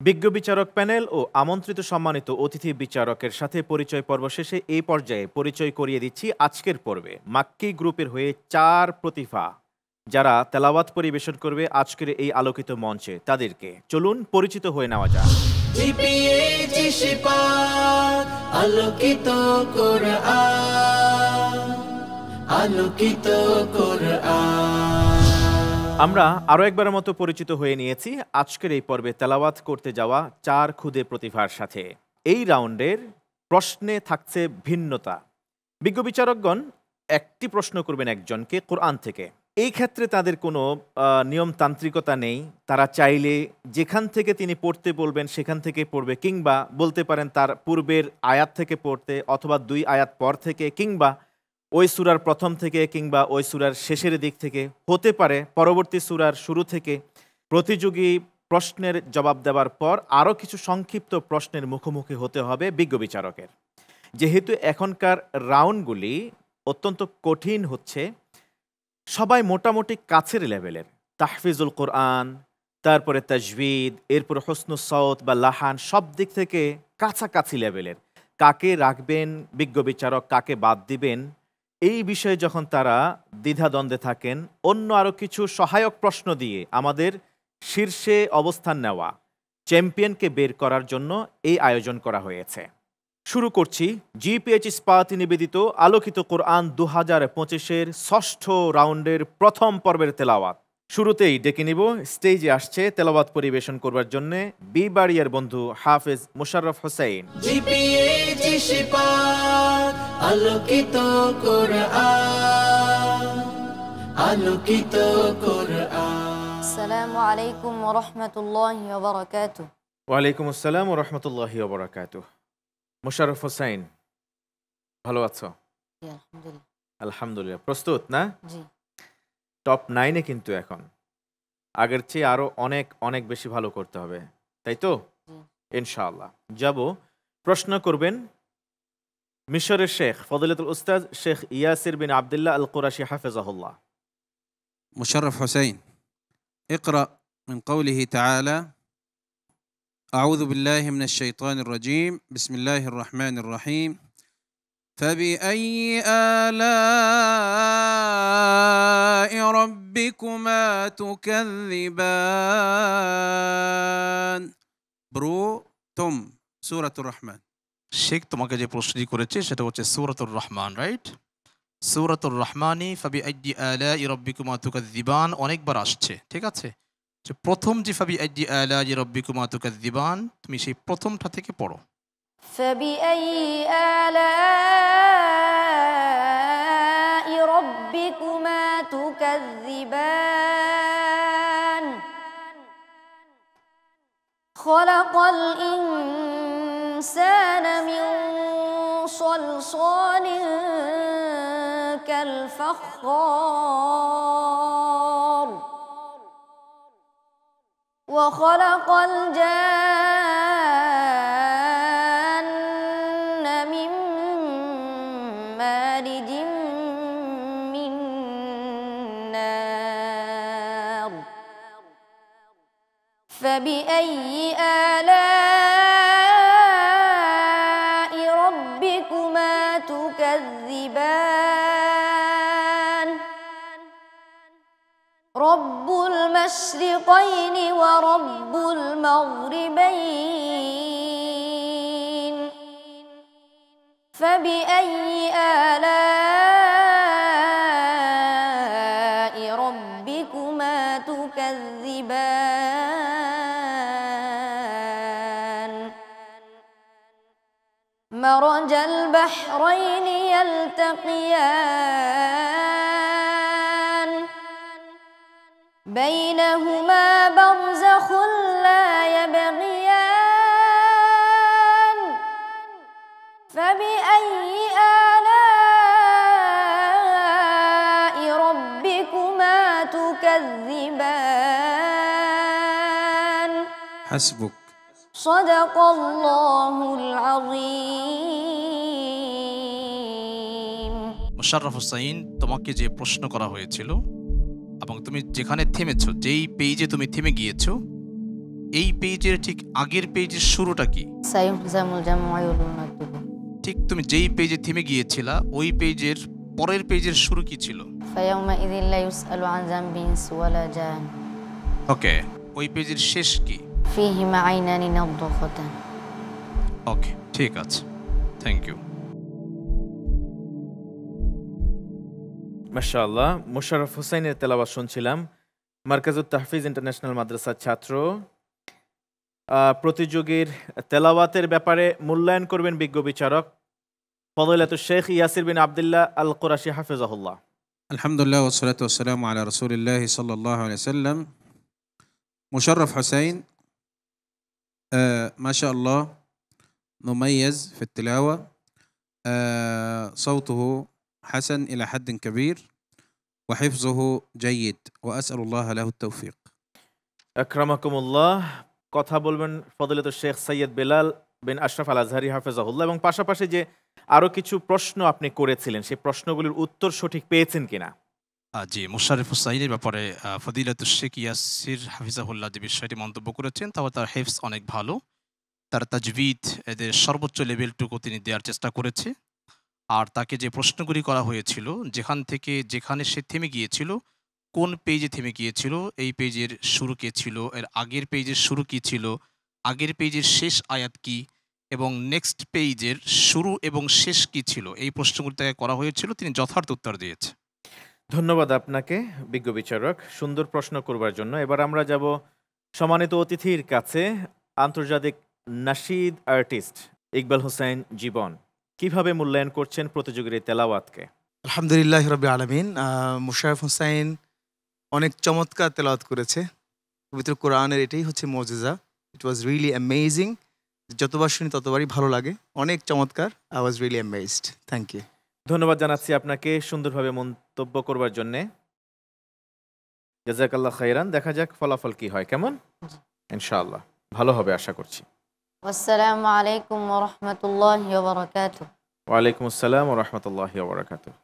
বিজ্ঞ বিচারক প্যানেল ও আমন্ত্রিত সম্মানিত অতিথি বিচারকের সাথে পরিচয় পর্ব শেষে এই পর্যায়ে পরিচয় করিয়ে দিচ্ছি আজকের পর্বে মাক্কি গ্রুপের হয়ে ৪ প্রতিভা যারা তেলাওয়াত পরিবেশন করবে আজকের এই আলোকিত মঞ্চে। তাদেরকে চলুন পরিচিত হয়ে নেওয়া যাক। আলোকিত কোরআন, আলোকিত কোরআন। আমরা আরও একবারের মতো পরিচিত হয়ে নিয়েছি আজকের এই পর্বে তেলাওয়াত করতে যাওয়া ৪ খুদে প্রতিভার সাথে। এই রাউন্ডের প্রশ্নে থাকছে ভিন্নতা। বিজ্ঞ বিচারকগণ একটি প্রশ্ন করবেন একজনকে কোরআন থেকে। এই ক্ষেত্রে তাদের কোনো নিয়মতান্ত্রিকতা নেই। তারা চাইলে যেখান থেকে তিনি পড়তে বলবেন সেখান থেকে পড়বে, কিংবা বলতে পারেন তার পূর্বের আয়াত থেকে পড়তে, অথবা ২ আয়াত পর থেকে, কিংবা ওই সূরার প্রথম থেকে, কিংবা ওই সূরার শেষের দিক থেকে, হতে পারে পরবর্তী সূরার শুরু থেকে। প্রতিযোগী প্রশ্নের জবাব দেওয়ার পর আরও কিছু সংক্ষিপ্ত প্রশ্নের মুখোমুখি হতে হবে বিজ্ঞ বিচারকের। যেহেতু এখনকার রাউন্ডগুলি অত্যন্ত কঠিন হচ্ছে, সবাই মোটামুটি কাছের লেভেলের, তাহফিজুল কোরআন, তারপরে তাজভিদ, এরপর হুসনুস সাউত বা লাহান, সব দিক থেকে কাছাকাছি লেভেলের। কাকে রাখবেন বিজ্ঞ বিচারক, কাকে বাদ দিবেন, এই বিষয়ে যখন তারা দ্বিধাদ্বন্দ্বে থাকেন, অন্য আরও কিছু সহায়ক প্রশ্ন দিয়ে আমাদের শীর্ষে অবস্থান নেওয়া চ্যাম্পিয়নকে বের করার জন্য এই আয়োজন করা হয়েছে। শুরু করছি জিপিএইচ ইস্পাত নিবেদিত আলোকিত কোরআন ২০২৫-এর ৬ষ্ঠ রাউন্ডের প্রথম পর্বের তেলাওয়াত। শুরুতেই ডেকে নিব, স্টেজে আসছে তেলাওয়াত পরিবেশন করবার জন্য বিবাড়িয়ার বন্ধু হাফেজ মোশাররফ হোসেন। জিপিএইচ ইস্পাত আলোকিত কোরআন, আলোকিত কোরআন। আসসালামু আলাইকুম ওয়া রাহমাতুল্লাহি ওয়া বারাকাতুহু। ওয়া আলাইকুম আসসালাম ওয়া রাহমাতুল্লাহি ওয়া বারাকাতুহু। মোশাররফ হোসেন, ভালো আছো? জি আলহামদুলিল্লাহ। আলহামদুলিল্লাহ। প্রস্তুত না? জি। টপ 9-এ কিন্তু এখন আগের চেয়ে আরো অনেক অনেক বেশি ভালো করতে হবে, তাই তো? জি। ইনশাআল্লাহ। যাব, প্রশ্ন করবেন মিশরের শেখ ফজিলাতুল উস্তাদ শেখ ইয়াসির বিন আব্দুল্লাহ আল কুরাশি হাফিজাহুল্লাহ। مشرف حسين، اقرأ من قوله تعالى: أعوذ بالله من الشيطان الرجيم، بسم الله الرحمن الرحيم، فبأي آلاء ربكما تكذبان؟ برو توم سورة الرحمن। শেখ তোমাকে যে প্রশ্নটি করেছে সেটা হচ্ছে সূরাতুর রহমান, রাইট? সূরাতুর রহমানি ফাবিআইয়ি আলাই রাব্বিকুমা তুকাযযিবান অনেকবার আসছে, ঠিক আছে? যে প্রথম যে ফাবিআইয়ি আলাই রাব্বিকুমা তুকাযযিবান, তুমি সেই প্রথমটা থেকে পড়ো। ফাবিআইয়ি আলাই রাব্বিকুমা তুকাযযিবান। খলাকাল ইনসানা মিন সালসালিন কাল ফাখখার ওয়া খলাকাল জান্না মিন মারিজিম মিন নার। ফাবিআইয়ি আলাই রাব্বিকুমা তুকাযযিবান। রব্বুল মাশরিকাইনি ওয়া রব্বুল মাগরিবাইন। ফাবিআইয়ি আলাই রাব্বিকুমা তুকাযযিবান। মারাজাল বাহরাইনি ইয়ালতাকিয়ান। بينهما برزخ لا يبغيان. فبأي آلاء ربكما تكذبان؟ حسبك. صدق الله العظيم. মোশাররফ হোসেন, তোমাকে যে প্রশ্ন করা হয়েছিল এবং তুমি যেখানে থেমেছো, যেই পেজে তুমি থেমে গিয়েছো, এই পেজের ঠিক আগের পেজের শুরুটা কি? سيهزم الجمع ويولون الدبر ঠিক তুমি যেই পেজে থেমে গিয়েছিলা ওই পেজের পরের পেজের শুরু কি ছিল? فيومئذ لا يسأل عن ذنب إنس ولا جان ওকে, ওই পেজের শেষ কি? فيهما عينان نضختان ওকে, ঠিক আছে, থ্যাংক ইউ। মাশাআল্লাহ, মোশাররফ হোসেনের তেলাওয়াত শুনছিলাম। মার্কাজুত তাহফিজ ইন্টারন্যাশনাল মাদ্রাসার ছাত্র। প্রতিযোগীর তেলাওয়াতের ব্যাপারে মূল্যায়ন করবেন বিজ্ঞ বিচারক ফদিলাতুশ শেখ ইয়াসির বিন আব্দুল্লাহ আল কুরাশি হাফিজাহুল্লাহ। আলহামদুলিল্লাহ ওয়াসসালাতু ওয়াসসালামু আলা রাসূলিল্লাহ সাল্লাল্লাহু আলাইহি ওয়াসাল্লাম। مشرف حسين ما شاء الله مميز في التلاوة، صوته حسن إلى حد كبير وحفظه جيد وأسأل الله له التوفيق। আকরামাকুমুল্লাহ। কথা বলবেন ফদিলাতুশ শেখ সৈয়দ বেলাল বিন আশরাফ আল আজহারি হাফিজাহুল্লাহ, এবং পাশাপাশি যে আরও কিছু প্রশ্ন আপনি করেছিলেন সেই প্রশ্নগুলির উত্তর সঠিক পেয়েছেন কিনা? জি, মোশাররফ হোসাইনের ব্যাপারে ফদিলাতুশ শেখ ইয়াসির হাফিজাহুল্লাহ যে বিষয়টি মন্তব্য করেছেন তার হেফজ অনেক ভালো, তার তাজবিদ এদের সর্বোচ্চ লেভেলটুকু তিনি দেওয়ার চেষ্টা করেছে। আর তাকে যে প্রশ্নগুলি করা হয়েছিল যেখানে সে থেমে গিয়েছিল, কোন পেজে থেমে গিয়েছিল, এই পেজের শুরু কে ছিল, এর আগের পেজের শুরু কি ছিল, আগের পেজের শেষ আয়াত কি, এবং নেক্সট পেজের শুরু এবং শেষ কি ছিল, এই প্রশ্নগুলি তাকে করা হয়েছিল, তিনি যথার্থ উত্তর দিয়েছে। ধন্যবাদ আপনাকে বিজ্ঞ বিচারক সুন্দর প্রশ্ন করবার জন্য। এবার আমরা যাব সম্মানিত অতিথির কাছে। আন্তর্জাতিক নাশিদ আর্টিস্ট ইকবাল হোসেন জীবন, কিভাবে মূল্যায়ন করছেন প্রতিযোগীর এই তেলাওয়াতকে? আলহামদুলিল্লাহ রবিল আলমিন। মোশাররফ হোসাইন অনেক চমৎকার তেলাওয়াত করেছে। পবিত্র কোরআনের এটাই হচ্ছে মজেজা। It was really amazing. যতবার শুনি ততবারই ভালো লাগে। অনেক চমৎকার। I was really amazed. Thank you. ধন্যবাদ জানাচ্ছি আপনাকে সুন্দরভাবে মন্তব্য করবার জন্যে। জাযাকাল্লাহ খাইরান। দেখা যাক ফলাফল কি হয়। কেমন? ইনশাআল্লাহ ভালো হবে আশা করছি। والسلام عليكم ورحمة الله وبركاته ওয়ালাইকুম আসসালাম ওয়া রাহমাতুল্লাহি ওয়া বারাকাতুহু।